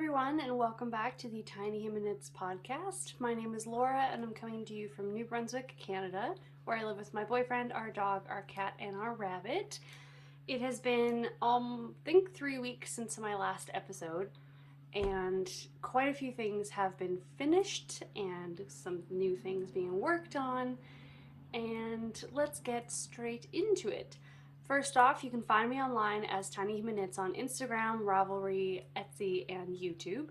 everyone, and welcome back to the Tiny Human Knits podcast. My name is Laura, and I'm coming to you from New Brunswick, Canada, where I live with my boyfriend, our dog, our cat, and our rabbit. It has been, I think 3 weeks since my last episode, and quite a few things have been finished, and some new things being worked on, and let's get straight into it. First off, you can find me online as Tiny Human Knits on Instagram, Ravelry, Etsy, and YouTube.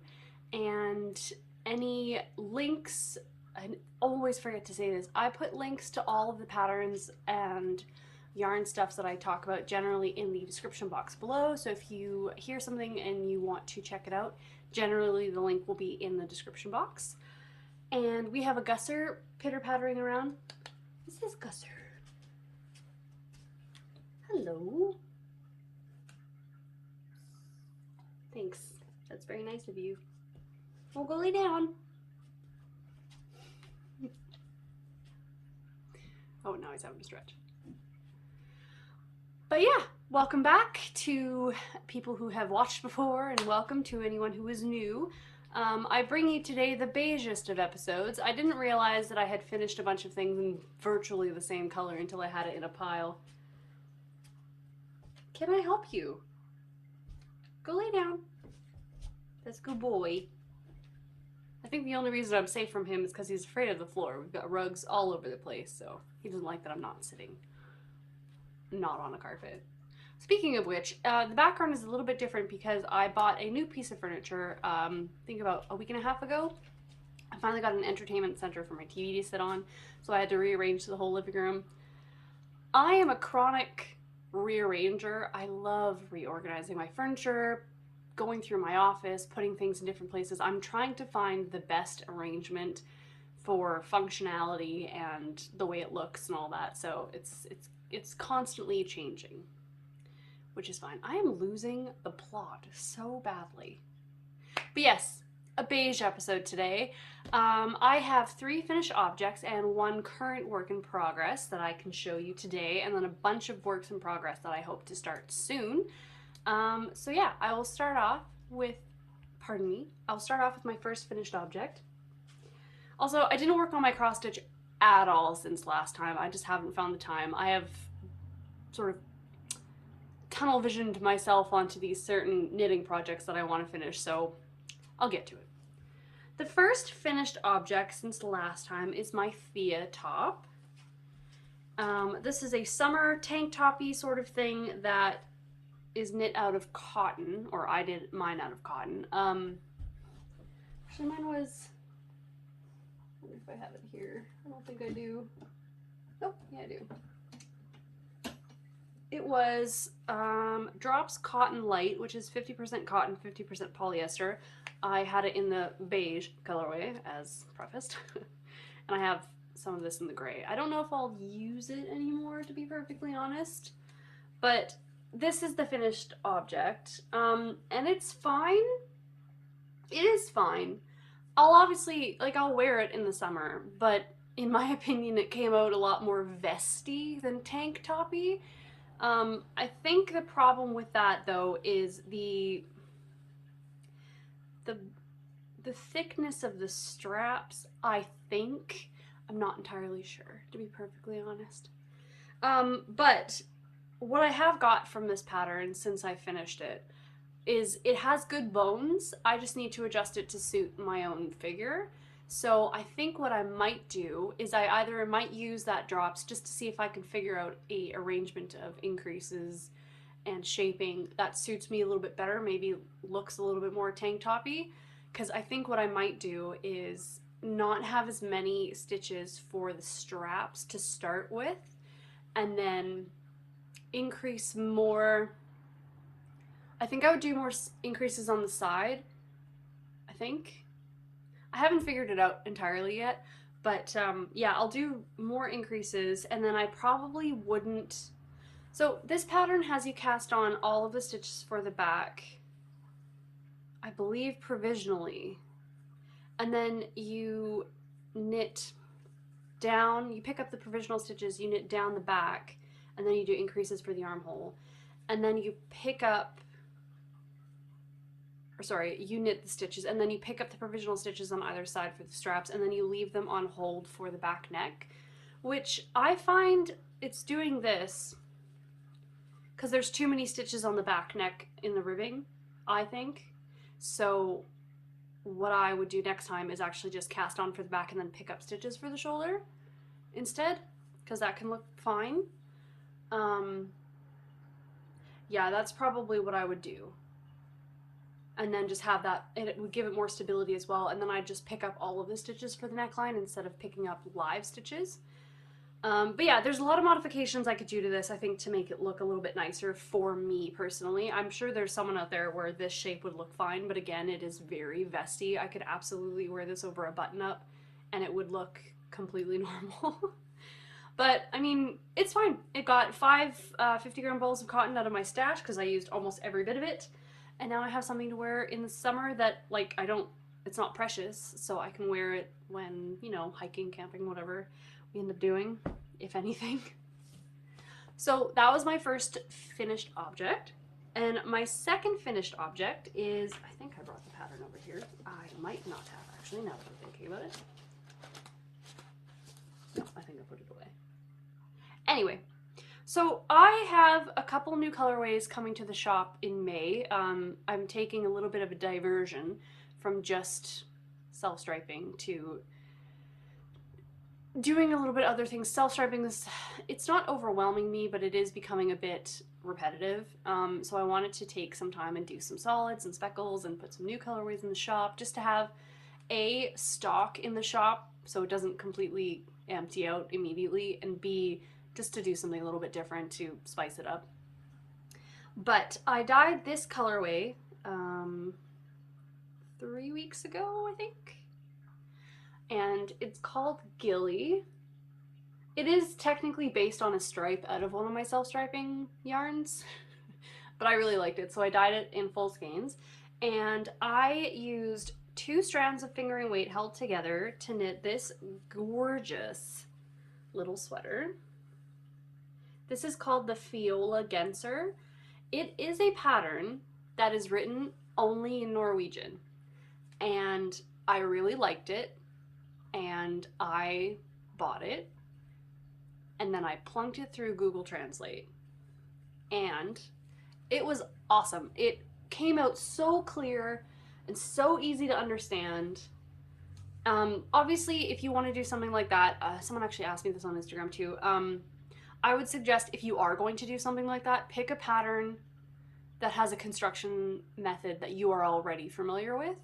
And any links, I always forget to say this, I put links to all of the patterns and yarn stuffs that I talk about generally in the description box below. So if you hear something and you want to check it out, generally the link will be in the description box. And we have a gusser pitter-pattering around. This is Gusser. Hello. Thanks. That's very nice of you. We'll go lay down. Oh, now he's having to stretch. But yeah, welcome back to people who have watched before, and welcome to anyone who is new. I bring you today the Beigest of episodes. I didn't realize that I had finished a bunch of things in virtually the same color until I had it in a pile. Can I help you? Go lay down. That's a good boy. I think the only reason I'm safe from him is because he's afraid of the floor. We've got rugs all over the place, so he doesn't like that I'm not sitting not on a carpet. Speaking of which, the background is a little bit different because I bought a new piece of furniture, I think about a week and a half ago. I finally got an entertainment center for my TV to sit on, so I had to rearrange the whole living room. I am a chronic rearranger. I love reorganizing my furniture, going through my office, putting things in different places. I'm trying to find the best arrangement for functionality and the way it looks and all that. So it's constantly changing, which is fine. I am losing the plot so badly. But yes, a beige episode today. I have 3 finished objects and 1 current work in progress that I can show you today, and then a bunch of works in progress that I hope to start soon. So yeah, I will start off with, I'll start off with my first finished object. Also, I didn't work on my cross stitch at all since last time. I just haven't found the time. I have sort of tunnel visioned myself onto these certain knitting projects that I want to finish, so I'll get to it. The first finished object since last time is my Thea top. This is a summer tank toppy sort of thing that is knit out of cotton, or I did mine out of cotton. Actually, mine was, I wonder if I have it here. I don't think I do. Oh, yeah, I do. It was Drops Cotton Light, which is 50% cotton, 50% polyester. I had it in the beige colorway, as prefaced, and I have some of this in the gray. I don't know if I'll use it anymore, to be perfectly honest, but this is the finished object, and it's fine. It is fine. I'll obviously, I'll wear it in the summer, but in my opinion, it came out a lot more vesty than tank toppy. I think the problem with that, though, is the thickness of the straps, I think. I'm not entirely sure, to be perfectly honest. But what I have got from this pattern since I finished it is it has good bones. I just need to adjust it to suit my own figure. So I think what I might do is I either might use that drops just to see if I can figure out a arrangement of increases and shaping that suits me a little bit better, maybe looks a little bit more tank toppy, because I think what I might do is not have as many stitches for the straps to start with, and then increase more. I think I would do more increases on the side. I think. I haven't figured it out entirely yet, but yeah, I'll do more increases, and then I probably wouldn't. So this pattern has you cast on all of the stitches for the back, I believe provisionally, and then you knit down, you pick up the provisional stitches, you knit down the back, and then you do increases for the armhole, and then you pick up or sorry, you knit the stitches and then you pick up the provisional stitches on either side for the straps and then you leave them on hold for the back neck, which I find it's doing this because there's too many stitches on the back neck in the ribbing, I think. So what I would do next time is actually just cast on for the back and then pick up stitches for the shoulder instead, because that can look fine. Yeah, that's probably what I would do. And then just have that, and it would give it more stability as well. And then I'd just pick up all of the stitches for the neckline instead of picking up live stitches. But yeah, there's a lot of modifications I could do to this, I think, to make it look a little bit nicer for me personally. I'm sure there's someone out there where this shape would look fine, but again, it is very vesty. I could absolutely wear this over a button-up and it would look completely normal. But, I mean, it's fine. It got 5 50-gram balls of cotton out of my stash because I used almost every bit of it. And now I have something to wear in the summer that, like, it's not precious, so I can wear it when, you know, hiking, camping, whatever we end up doing, if anything. So that was my first finished object. And my second finished object is, I think I brought the pattern over here. I might not have, actually, now that I'm thinking about it. No, I think I put it away. Anyway, so I have a couple new colorways coming to the shop in May. I'm taking a little bit of a diversion from just self-striping to doing a little bit of other things. Self-striping this, it's not overwhelming me, but it is becoming a bit repetitive. So I wanted to take some time and do some solids and speckles and put some new colorways in the shop just to have A, stock in the shop so it doesn't completely empty out immediately, and B, just to do something a little bit different to spice it up. But I dyed this colorway 3 weeks ago, I think. And it's called Gilly. It is technically based on a stripe out of one of my self-striping yarns, but I really liked it, so I dyed it in full skeins. And I used 2 strands of fingering weight held together to knit this gorgeous little sweater. This is called the Fiola Genser. It is a pattern that is written only in Norwegian, and I really liked it, and I bought it, and then I plunked it through Google Translate, and it was awesome. It came out so clear and so easy to understand. Obviously, if you want to do something like that, someone actually asked me this on Instagram too, I would suggest if you are going to do something like that, pick a pattern that has a construction method that you are already familiar with.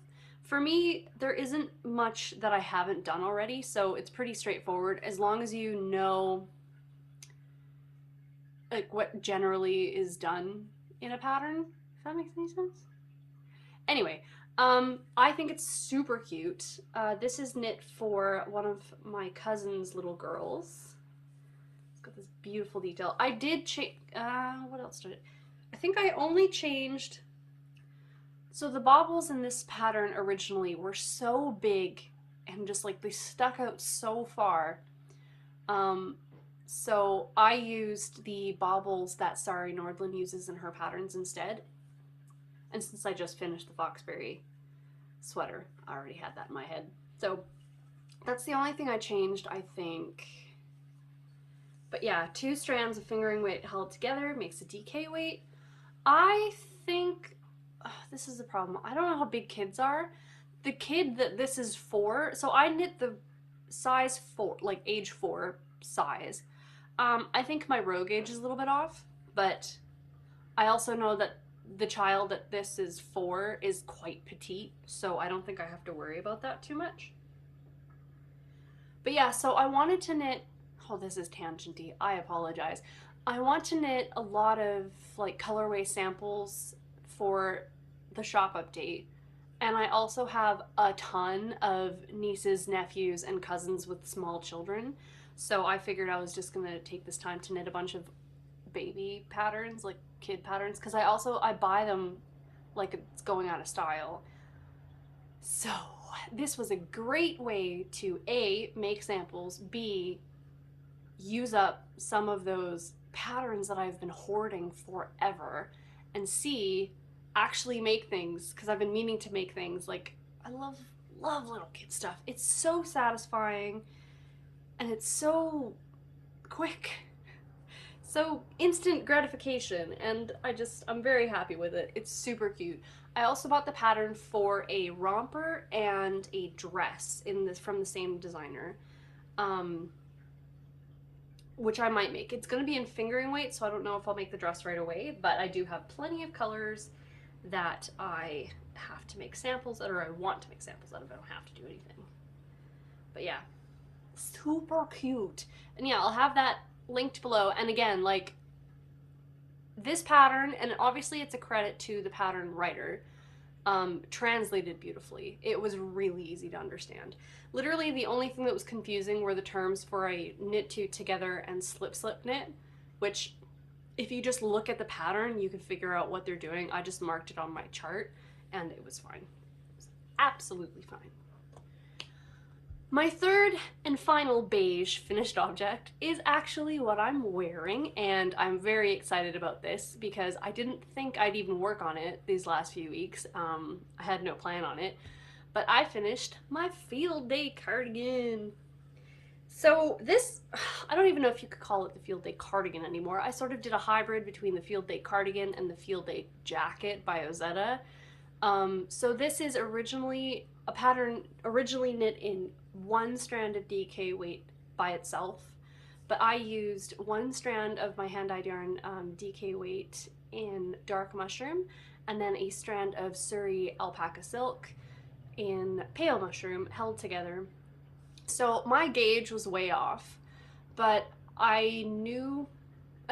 For me, there isn't much that I haven't done already, so it's pretty straightforward as long as you know like what generally is done in a pattern, if that makes any sense. Anyway, I think it's super cute. This is knit for one of my cousin's little girls. Got this beautiful detail. I did change, what else did I think I only changed, so the baubles in this pattern originally were so big and just like they stuck out so far. So I used the baubles that Sari Nordlund uses in her patterns instead. And since I just finished the Foxberry sweater, I already had that in my head. So that's the only thing I changed, I think. But yeah, 2 strands of fingering weight held together makes a DK weight. I think, this is the problem. I don't know how big kids are. The kid that this is for, so I knit the size 4, like age 4 size. I think my row gauge is a little bit off, but I also know that the child that this is for is quite petite, so I don't think I have to worry about that too much. But yeah, so I wanted to knit, oh, this is tangenty, I apologize. I want to knit a lot of like colorway samples for the shop update. And I also have a ton of nieces, nephews, and cousins with small children. So I figured I was just gonna take this time to knit a bunch of baby patterns, like kid patterns, because I buy them like it's going out of style. So this was a great way to A, make samples, B, use up some of those patterns that I've been hoarding forever, and C, actually make things, because I've been meaning to make things. Like, I love little kid stuff. It's so satisfying and it's so quick, so instant gratification, and I'm very happy with it. It's super cute. I also bought the pattern for a romper and a dress from the same designer, which I might make. It's going to be in fingering weight, so I don't know if I'll make the dress right away, but I do have plenty of colors that I have to make samples out, or I want to make samples out of. I don't have to do anything. But yeah, super cute. And yeah, I'll have that linked below. And again, like, this pattern, and obviously it's a credit to the pattern writer, translated beautifully. It was really easy to understand. Literally the only thing that was confusing were the terms for a knit two together and slip knit, which if you just look at the pattern you can figure out what they're doing. I just marked it on my chart and it was fine. It was absolutely fine. My third and final beige finished object is actually what I'm wearing, and I'm very excited about this because I didn't think I'd even work on it these last few weeks. I had no plan on it, but I finished my field day cardigan. So this, I don't even know if you could call it the field day cardigan anymore. I sort of did a hybrid between the field day cardigan and the field day jacket by Ozetta. So this is originally a pattern originally knit in one strand of DK weight by itself, but I used one strand of my hand-dyed yarn DK weight in dark mushroom, and then a strand of Surrey alpaca silk in pale mushroom held together. So my gauge was way off, but I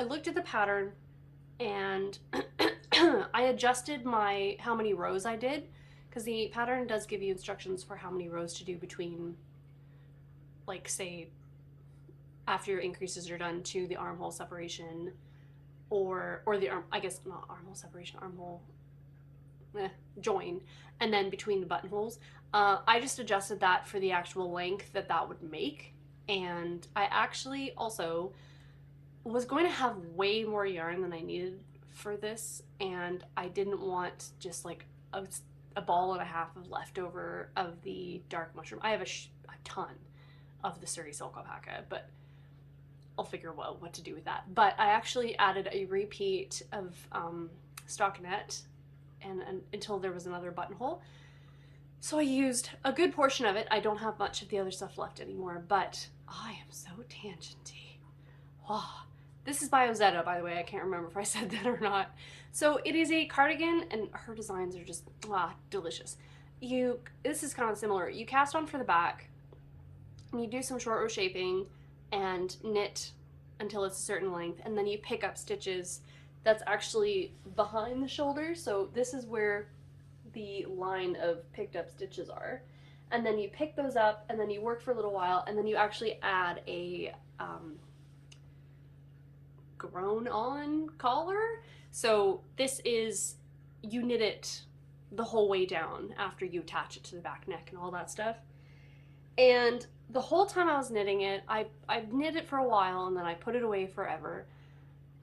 looked at the pattern and I adjusted how many rows I did, because the pattern does give you instructions for how many rows to do between, like, say, after your increases are done to the armhole separation, or the arm, I guess not armhole separation, armhole join, and then between the buttonholes. I just adjusted that for the actual length that would make, and I actually also was going to have way more yarn than I needed for this, and I didn't want just like a ball and a half of leftover of the dark mushroom. I have a ton of the Surrey silk alpaca, but I'll figure out what to do with that. But I actually added a repeat of stockinette and until there was another buttonhole. So I used a good portion of it. I don't have much of the other stuff left anymore, but I am so tangenty. Oh, this is by Ozetta, by the way. I can't remember if I said that or not. So it is a cardigan, and her designs are just delicious. This is kind of similar. You cast on for the back, and you do some short row shaping and knit until it's a certain length, and then you pick up stitches that's actually behind the shoulder. So this is where the line of picked up stitches are, and then you pick those up and then you work for a little while, and then you actually add a grown on collar. So this is, you knit it the whole way down after you attach it to the back neck and all that stuff. And the whole time I was knitting it, I knit it for a while and then I put it away forever,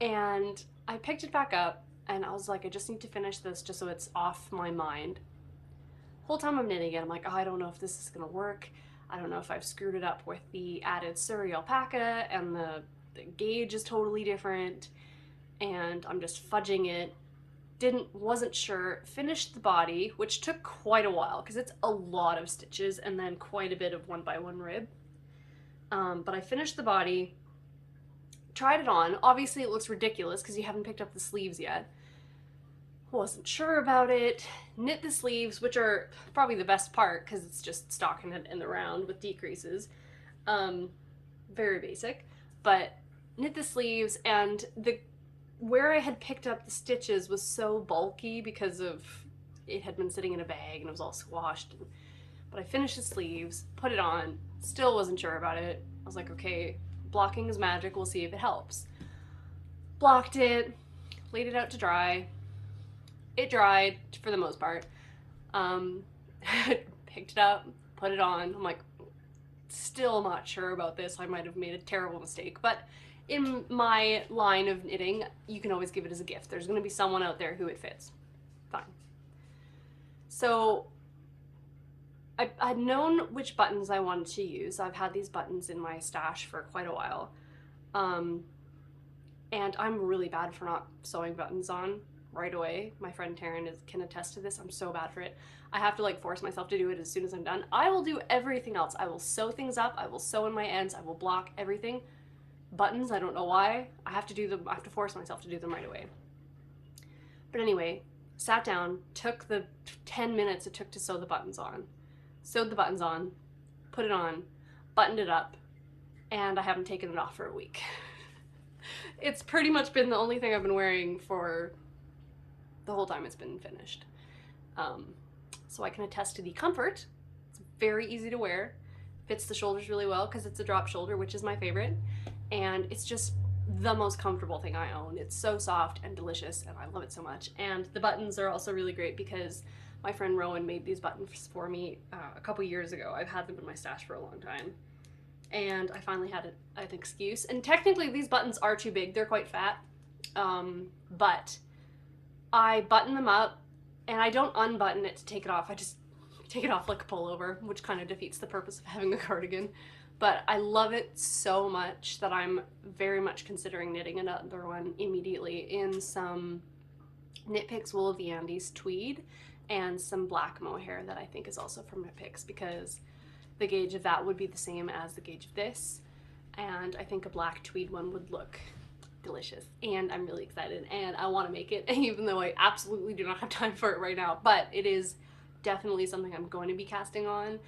and I picked it back up and I was like, I just need to finish this just so it's off my mind. Whole time I'm knitting it, I'm like, oh, I don't know if this is gonna work. I don't know if I've screwed it up with the added Surrey alpaca, and the gauge is totally different, and I'm just fudging it. Wasn't sure. Finished the body, which took quite a while because it's a lot of stitches and then quite a bit of 1x1 rib. But I finished the body, tried it on. Obviously it looks ridiculous because you haven't picked up the sleeves yet. Wasn't sure about it. Knit the sleeves, which are probably the best part because it's just stockinette in the round with decreases. Very basic, but knit the sleeves, and where I had picked up the stitches was so bulky because of it had been sitting in a bag and it was all squashed. But I finished the sleeves, put it on, still wasn't sure about it. I was like, okay, blocking is magic, we'll see if it helps. Blocked it, laid it out to dry. It dried for the most part. Picked it up, put it on. I'm like, still not sure about this. I might have made a terrible mistake, but in my line of knitting, you can always give it as a gift. There's going to be someone out there who it fits. Fine. So I'd known which buttons I wanted to use. I've had these buttons in my stash for quite a while. And I'm really bad for not sewing buttons on right away. My friend Taryn can attest to this. I'm so bad for it. I have to like force myself to do it as soon as I'm done. I will do everything else. I will sew things up. I will sew in my ends. I will block everything. Buttons, I don't know why. I have to do them. I have to force myself to do them right away. But anyway, sat down, took the 10 minutes it took to sew the buttons on. Sewed the buttons on, put it on, buttoned it up, and I haven't taken it off for a week. It's pretty much been the only thing I've been wearing for the whole time it's been finished. So I can attest to the comfort. It's very easy to wear, fits the shoulders really well because it's a drop shoulder, which is my favorite, and it's just the most comfortable thing I own. It's so soft and delicious, and I love it so much. And the buttons are also really great because my friend Rowan made these buttons for me a couple years ago. I've had them in my stash for a long time. And I finally had an excuse. And technically these buttons are too big. They're quite fat. But I button them up and I don't unbutton it to take it off. I just take it off like a pullover, which kind of defeats the purpose of having a cardigan. But I love it so much that I'm very much considering knitting another one immediately in some Knit Picks Wool of the Andes tweed and some black mohair that I think is also from Knit Picks, because the gauge of that would be the same as the gauge of this, and I think a black tweed one would look delicious, and I'm really excited and I want to make it, even though I absolutely do not have time for it right now. But it is definitely something I'm going to be casting on,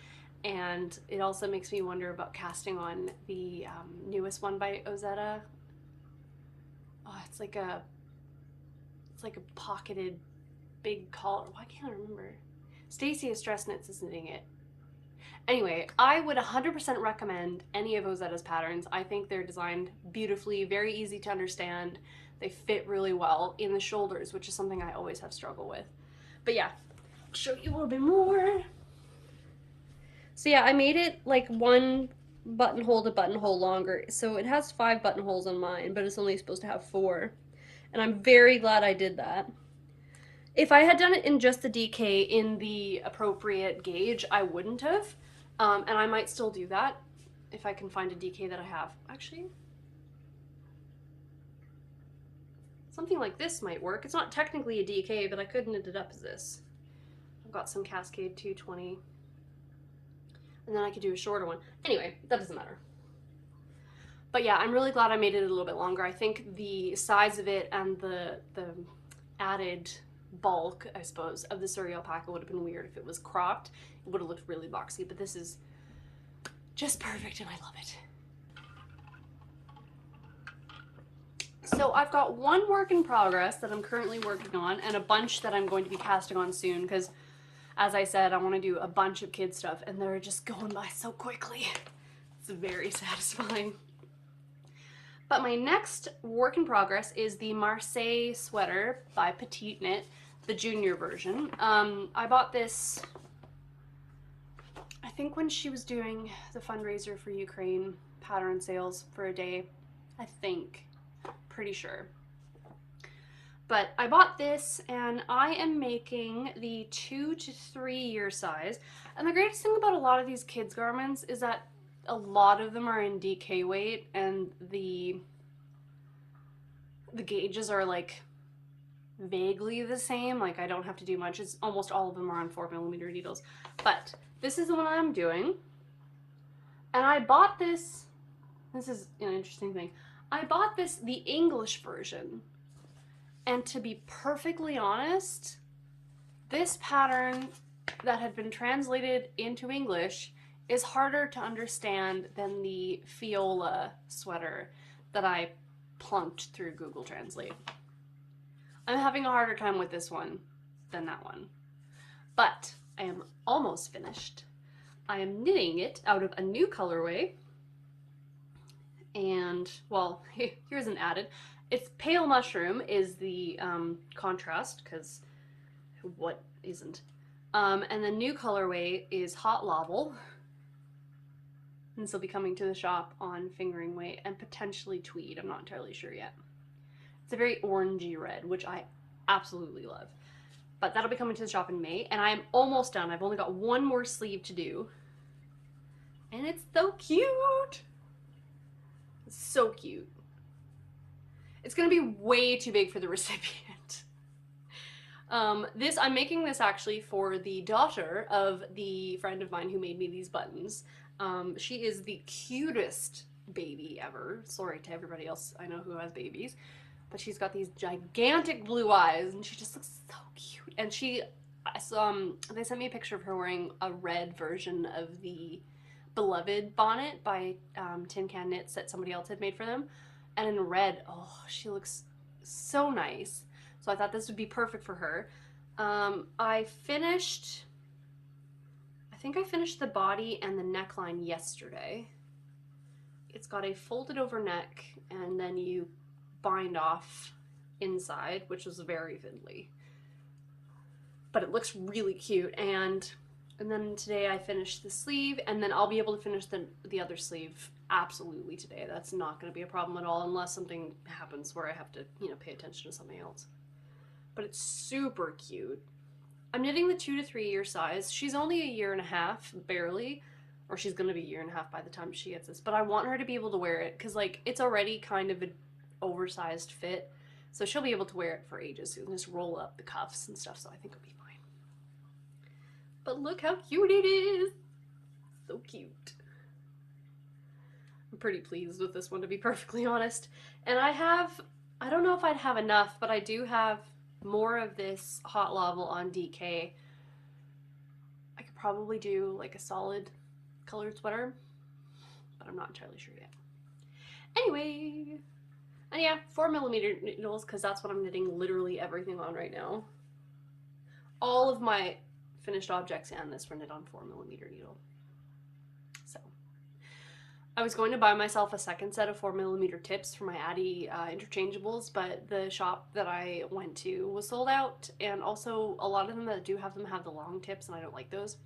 and it also makes me wonder about casting on the newest one by Ozetta. Oh, it's like a pocketed big collar. Why can't I remember? Stacy of Stress Knits is knitting it. Anyway, I would 100% recommend any of Ozetta's patterns. I think they're designed beautifully, very easy to understand. They fit really well in the shoulders, which is something I always have struggled with. But yeah, I'll show you a little bit more. So yeah, I made it like one buttonhole to buttonhole longer. So it has 5 buttonholes on mine, but it's only supposed to have 4. And I'm very glad I did that. If I had done it in just the DK in the appropriate gauge, I wouldn't have. And I might still do that if I can find a DK that I have. Actually, something like this might work. It's not technically a DK, but I could knit it up as this. I've got some Cascade 220. And then I could do a shorter one. Anyway, that doesn't matter. But yeah, I'm really glad I made it a little bit longer. I think the size of it and the added bulk, I suppose, of the Surrey alpaca would have been weird if it was cropped. It would have looked really boxy, but this is just perfect and I love it. So I've got one work in progress that I'm currently working on and a bunch that I'm going to be casting on soon, because as I said, I want to do a bunch of kid stuff and they're just going by so quickly. It's very satisfying. But my next work in progress is the Marseille sweater by Petite Knit, the junior version. I bought this, I think when she was doing the fundraiser for Ukraine pattern sales for a day, I think, pretty sure. But I bought this and I am making the 2 to 3 year size. And the greatest thing about a lot of these kids garments is that a lot of them are in DK weight and the gauges are like vaguely the same. Like I don't have to do much. It's almost all of them are on 4mm needles. But this is the one I'm doing. And I bought this. This is an interesting thing. I bought this, the English version. And to be perfectly honest, this pattern that had been translated into English is harder to understand than the Fiola sweater that I plunked through Google Translate. I'm having a harder time with this one than that one. But I am almost finished. I am knitting it out of a new colorway. And, well, here's an added. It's pale mushroom is the contrast, because what isn't? And the new colorway is hot lobble. And this will be coming to the shop on fingering weight and potentially tweed. I'm not entirely sure yet. It's a very orangey red, which I absolutely love. But that'll be coming to the shop in May, and I'm almost done. I've only got one more sleeve to do. And it's so cute. It's so cute. It's gonna be way too big for the recipient. I'm making this actually for the daughter of the friend of mine who made me these buttons. She is the cutest baby ever. Sorry to everybody else I know who has babies. But she's got these gigantic blue eyes, and she just looks so cute. And they sent me a picture of her wearing a red version of the Beloved bonnet by Tin Can Knits that somebody else had made for them. And in red, oh, she looks so nice. So I thought this would be perfect for her. I think I finished the body and the neckline yesterday. It's got a folded over neck, and then you bind off inside, which was very fiddly. But it looks really cute. And then today I finished the sleeve, and then I'll be able to finish the other sleeve absolutely today. That's not going to be a problem at all, unless something happens where I have to, pay attention to something else. But it's super cute. I'm knitting the 2 to 3 year size. She's only a year and a half, barely, or she's going to be a year and a half by the time she gets this. But I want her to be able to wear it because, it's already kind of an oversized fit, so she'll be able to wear it for ages. So you can just roll up the cuffs and stuff. So I think it'll be fine. But look how cute it is. So cute. I'm pretty pleased with this one, to be perfectly honest. And I don't know if I'd have enough, but I do have more of this Hot Laval on DK. I could probably do like a solid colored sweater, but I'm not entirely sure yet. Anyway, and yeah, 4mm needles, because that's what I'm knitting literally everything on right now. All of my finished objects and this were knit on 4mm needle. So I was going to buy myself a second set of 4mm tips for my Addy interchangeables, but the shop that I went to was sold out, and also a lot of them that do have them have the long tips, and I don't like those.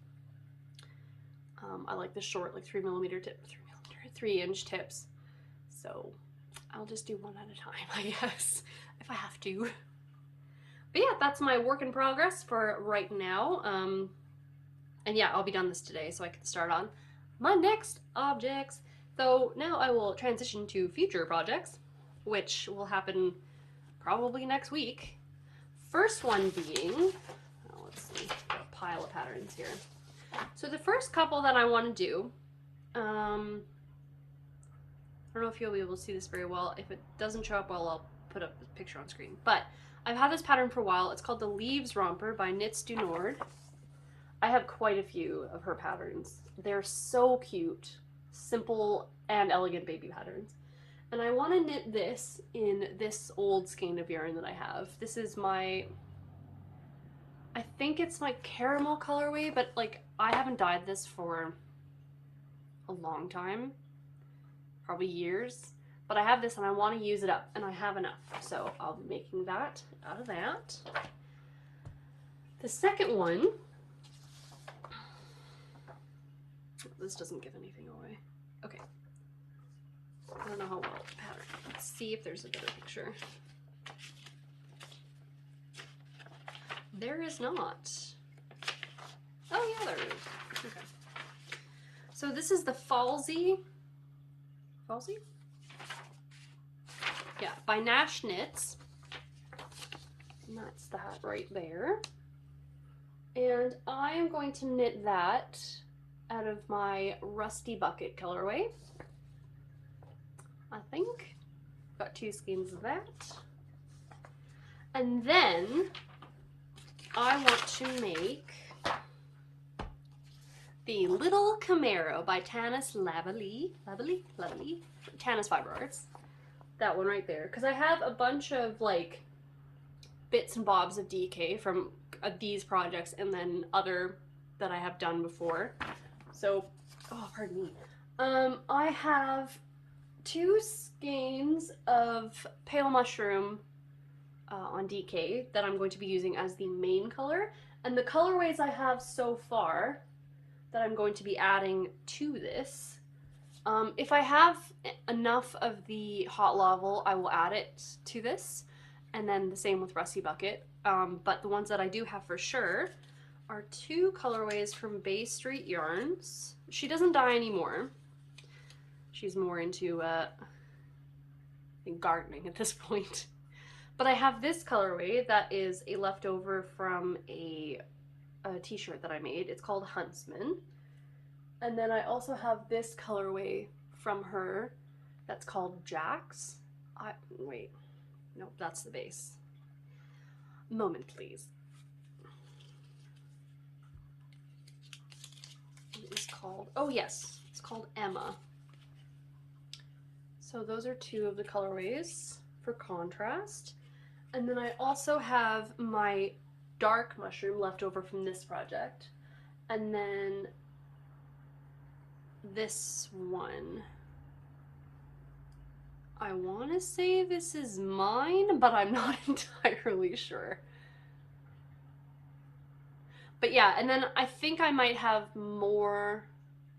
I like the short, 3-inch tips. So I'll just do one at a time, I guess, if I have to. But yeah, that's my work in progress for right now. And yeah, I'll be done this today so I can start on my next objects. So now I will transition to future projects, which will happen probably next week. First one being, let's see, got a pile of patterns here. So the first couple that I want to do, I don't know if you'll be able to see this very well. If it doesn't show up well, I'll put up the picture on screen. But I've had this pattern for a while. It's called the Leaves Romper by Knits du Nord. I have quite a few of her patterns. They're so cute, simple and elegant baby patterns. And I want to knit this in this old skein of yarn that I have. This is I think it's my caramel colorway, but I haven't dyed this for a long time, probably years. But I have this and I want to use it up, and I have enough. So I'll be making that out of that. The second one, this doesn't give anything away. Okay. I don't know how well the pattern. Let's see if there's a better picture. There is not. Oh yeah, there is. Okay. So this is the Falsey. Falsey? Yeah, by Nash Knits. And that's that right there. And I am going to knit that out of my Rusty Bucket colorway. I think. Got 2 skeins of that. And then I want to make the Little Camaro by Tanis Lavalley. Tanis Fiber Arts. That one right there. Because I have a bunch of bits and bobs of DK from these projects, and then other that I have done before. So, oh, pardon me. I have 2 skeins of Pale Mushroom on DK that I'm going to be using as the main color. And the colorways I have so far that I'm going to be adding to this, if I have enough of the Hot Laval, I will add it to this. And then the same with Rusty Bucket. but the ones that I do have for sure are 2 colorways from Bay Street Yarns. She doesn't dye anymore. She's more into gardening at this point. But I have this colorway that is a leftover from a t-shirt that I made. It's called Huntsman. And then I also have this colorway from her that's called Jax. Wait, nope, that's the base. Moment, please. It is called, oh yes, it's called Emma. So those are 2 of the colorways for contrast. And then I also have my dark mushroom left over from this project. And then this one. I want to say this is mine, but I'm not entirely sure. But yeah, and then I think I might have more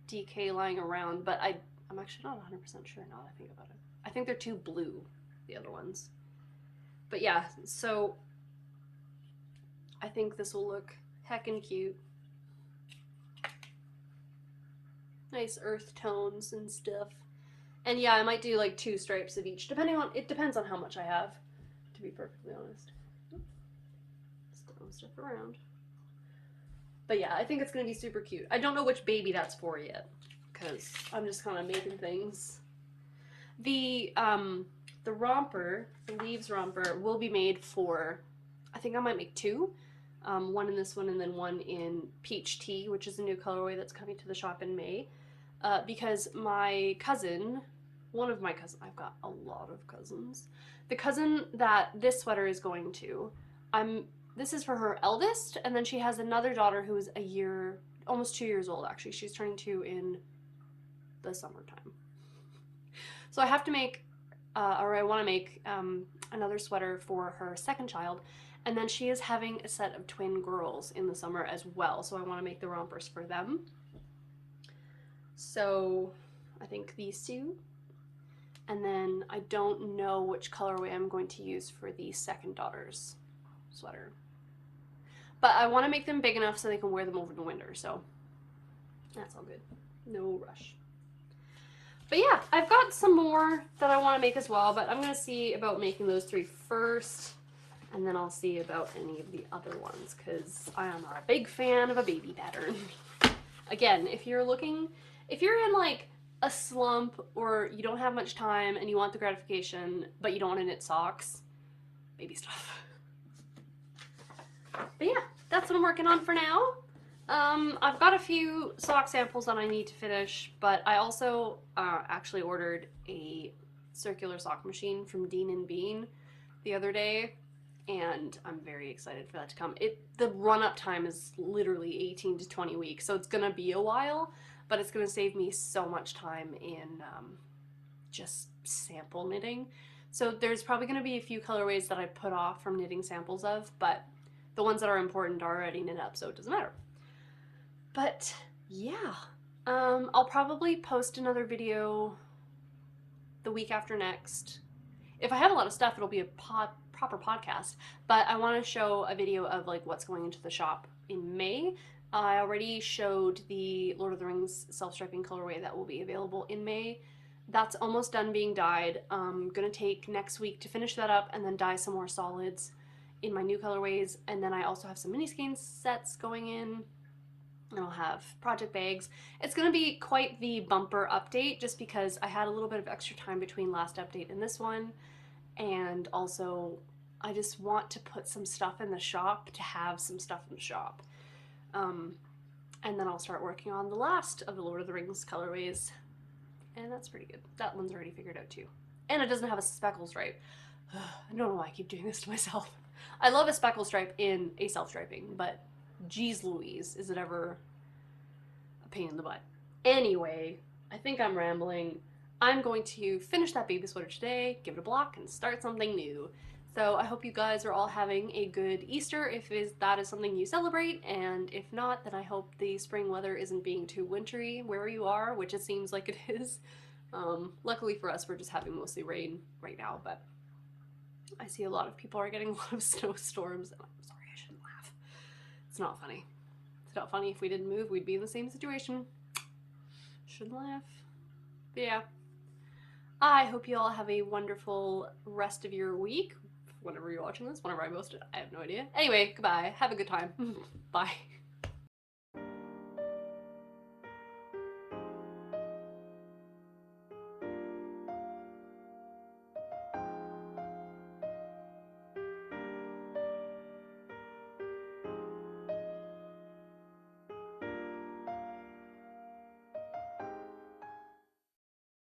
DK lying around, but I'm actually not 100% sure now that I think about it. I think they're too blue, the other ones. But yeah, so I think this will look heckin' cute. Nice earth tones and stuff. And yeah, I might do like 2 stripes of each, it depends on how much I have, to be perfectly honest. Just throwing stuff around. But yeah, I think it's gonna be super cute. I don't know which baby that's for yet, because I'm just kind of making things. The romper, the leaves romper, will be made for, I think I might make 2. One in this one and then one in Peach Tea, which is a new colorway that's coming to the shop in May. Because my cousin, one of my cousins, I've got a lot of cousins. The cousin that this sweater is going to, this is for her eldest, and then she has another daughter who is almost 2 years old actually. She's turning 2 in the summertime. So I have to make, or I want to make another sweater for her second child, and then she is having a set of twin girls in the summer as well, so I want to make the rompers for them. So I think these 2, and then I don't know which colorway I'm going to use for the second daughter's sweater. But I want to make them big enough so they can wear them over the winter, so that's all good. No rush. But yeah, I've got some more that I want to make as well, but I'm going to see about making those 3 first, and then I'll see about any of the other ones, because I am not a big fan of a baby pattern. Again, if you're in like a slump or you don't have much time and you want the gratification, but you don't want to knit socks, baby stuff. But yeah, that's what I'm working on for now. I've got a few sock samples that I need to finish, but I also actually ordered a circular sock machine from Dean & Bean the other day, and I'm very excited for that to come. The run-up time is literally 18 to 20 weeks, so it's gonna be a while, but it's gonna save me so much time in just sample knitting. So there's probably gonna be a few colorways that I put off from knitting samples of, but the ones that are important are already knit up, so it doesn't matter. But yeah, I'll probably post another video the week after next. If I have a lot of stuff, it'll be a proper podcast, but I want to show a video of like what's going into the shop in May. I already showed the Lord of the Rings self-striping colorway that will be available in May. That's almost done being dyed. I'm gonna take next week to finish that up and then dye some more solids in my new colorways, and then I also have some mini skein sets going in, and I'll have project bags. It's gonna be quite the bumper update just because I had a little bit of extra time between last update and this one, and also I just want to put some stuff in the shop to have some stuff in the shop. And then I'll start working on the last of the Lord of the Rings colorways, and that's pretty good. That one's already figured out too. And it doesn't have a speckle stripe. I don't know why I keep doing this to myself. I love a speckle stripe in a self-striping, but geez Louise, is it ever a pain in the butt. Anyway, I think I'm rambling. I'm going to finish that baby sweater today, give it a block, and start something new. So I hope you guys are all having a good Easter if that is something you celebrate, and if not, then I hope the spring weather isn't being too wintry where you are, which it seems like it is. Luckily for us, we're just having mostly rain right now, but I see a lot of people are getting a lot of snowstorms, and I'm It's not funny. It's not funny. If we didn't move, we'd be in the same situation. Shouldn't laugh. But yeah. I hope you all have a wonderful rest of your week. Whenever you're watching this, whenever I post it, I have no idea. Anyway, goodbye. Have a good time. Bye.